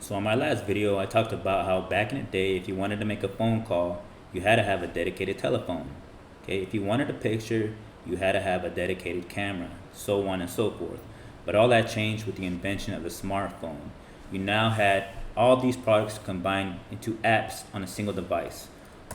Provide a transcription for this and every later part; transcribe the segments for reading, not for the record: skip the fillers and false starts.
So in my last video, I talked about how back in the day, if you wanted to make a phone call, you had to have a dedicated telephone. Okay, if you wanted a picture, you had to have a dedicated camera, so on and so forth. But all that changed with the invention of the smartphone. You now had all these products combined into apps on a single device.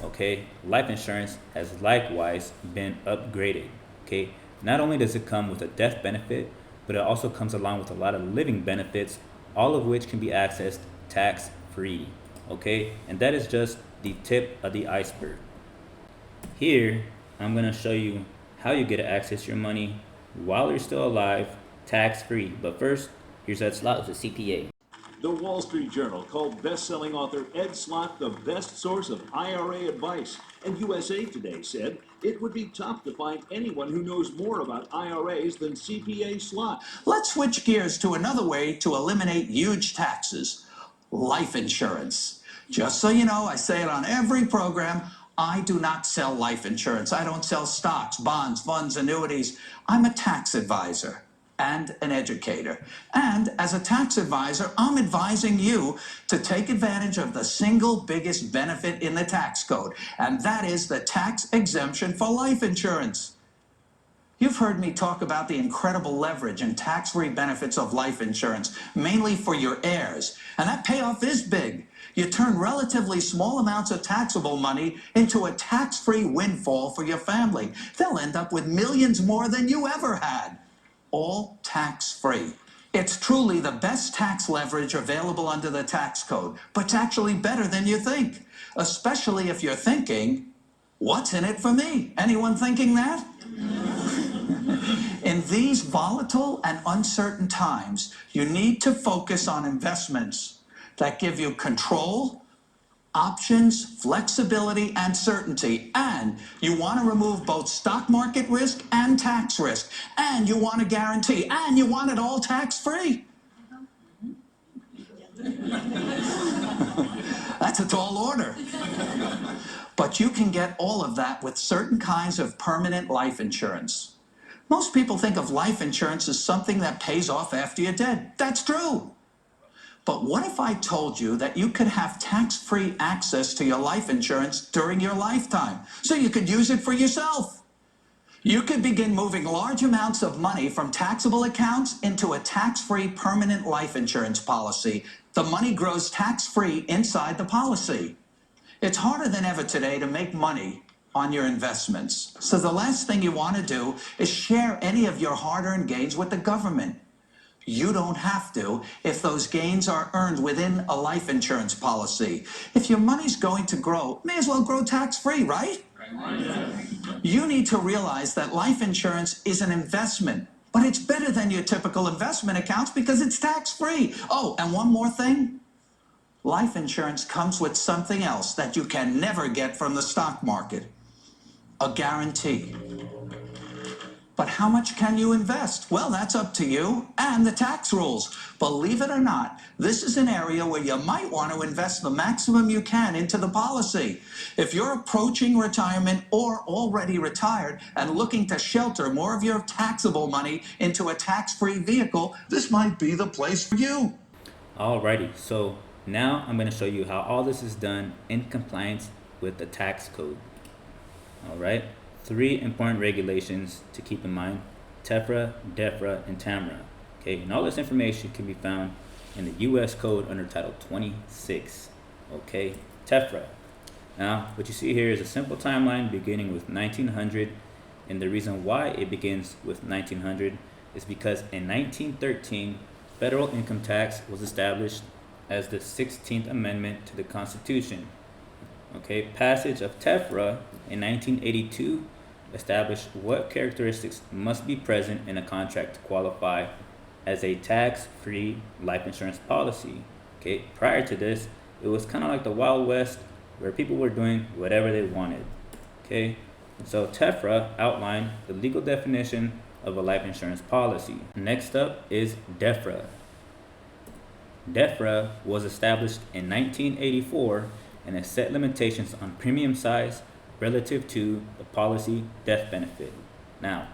Okay, life insurance has likewise been upgraded. Okay, not only does it come with a death benefit, but it also comes along with a lot of living benefits, all of which can be accessed tax free. Okay, and that is just the tip of the iceberg. Here, I'm going to show you how you get to access your money while you're still alive, tax free. But first, here's that slot with the CPA. The Wall Street Journal called best-selling author Ed Slott the best source of IRA advice. And USA Today said it would be tough to find anyone who knows more about IRAs than CPA Slott. Let's switch gears to another way to eliminate huge taxes: life insurance. Just so you know, I say it on every program, I do not sell life insurance. I don't sell stocks, bonds, funds, annuities. I'm a tax advisor and an educator. And as a tax advisor, I'm advising you to take advantage of the single biggest benefit in the tax code, and that is the tax exemption for life insurance. You've heard me talk about the incredible leverage and tax-free benefits of life insurance, mainly for your heirs. And that payoff is big. You turn relatively small amounts of taxable money into a tax-free windfall for your family. They'll end up with millions more than you ever had, all tax-free. It's truly the best tax leverage available under the tax code, but it's actually better than you think, especially if you're thinking, what's in it for me? Anyone thinking that? In these volatile and uncertain times, you need to focus on investments that give you control, options, flexibility, and certainty. And you want to remove both stock market risk and tax risk. And you want a guarantee. And you want it all tax-free. That's a tall order. But you can get all of that with certain kinds of permanent life insurance. Most people think of life insurance as something that pays off after you're dead. That's true. But what if I told you that you could have tax-free access to your life insurance during your lifetime, so you could use it for yourself? You could begin moving large amounts of money from taxable accounts into a tax-free permanent life insurance policy. The money grows tax-free inside the policy. It's harder than ever today to make money on your investments. So the last thing you want to do is share any of your hard-earned gains with the government. You don't have to if those gains are earned within a life insurance policy. If your money's going to grow, may as well grow tax-free, right? You need to realize that life insurance is an investment, but it's better than your typical investment accounts because it's tax-free. Oh, and one more thing. Life insurance comes with something else that you can never get from the stock market: a guarantee. But how much can you invest? Well, that's up to you and the tax rules. Believe it or not, this is an area where you might want to invest the maximum you can into the policy. If you're approaching retirement or already retired and looking to shelter more of your taxable money into a tax-free vehicle, this might be the place for you. Alrighty, so now I'm going to show you how all this is done in compliance with the tax code. Alright, 3 important regulations to keep in mind: TEFRA, DEFRA, and TAMRA. Okay, and all this information can be found in the U.S. Code under Title 26. Okay, TEFRA. Now, what you see here is a simple timeline beginning with 1900, and the reason why it begins with 1900 is because in 1913, federal income tax was established as the 16th Amendment to the Constitution. Okay, passage of TEFRA in 1982 established what characteristics must be present in a contract to qualify as a tax-free life insurance policy. Okay, prior to this, it was kind of like the Wild West, where people were doing whatever they wanted. Okay, and so TEFRA outlined the legal definition of a life insurance policy. Next up is DEFRA. DEFRA was established in 1984 and has set limitations on premium size relative to the policy death benefit. Now,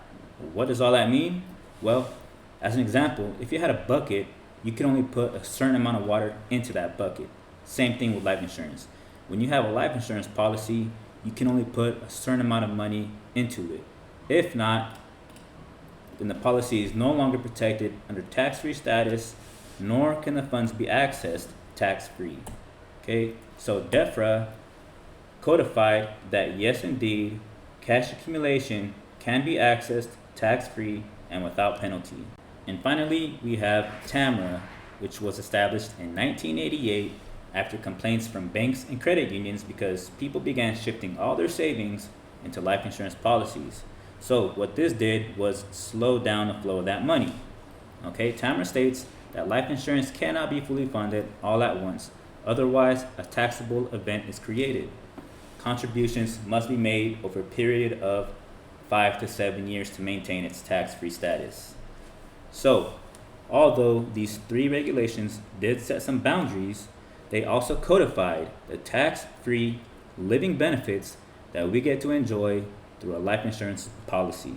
what does all that mean? Well, as an example, if you had a bucket you can only put a certain amount of water into that bucket. Same thing with life insurance. When you have a life insurance policy, you can only put a certain amount of money into it. If not, then the policy is no longer protected under tax-free status, nor can the funds be accessed tax-free. Okay, so DEFRA codified that yes, indeed, cash accumulation can be accessed tax-free and without penalty. And finally, we have TAMRA, which was established in 1988 after complaints from banks and credit unions because people began shifting all their savings into life insurance policies. So what this did was slow down the flow of that money. Okay, TAMRA states that life insurance cannot be fully funded all at once. Otherwise, a taxable event is created. Contributions must be made over a period of 5 to 7 years to maintain its tax-free status. So, although these three regulations did set some boundaries, they also codified the tax-free living benefits that we get to enjoy through a life insurance policy.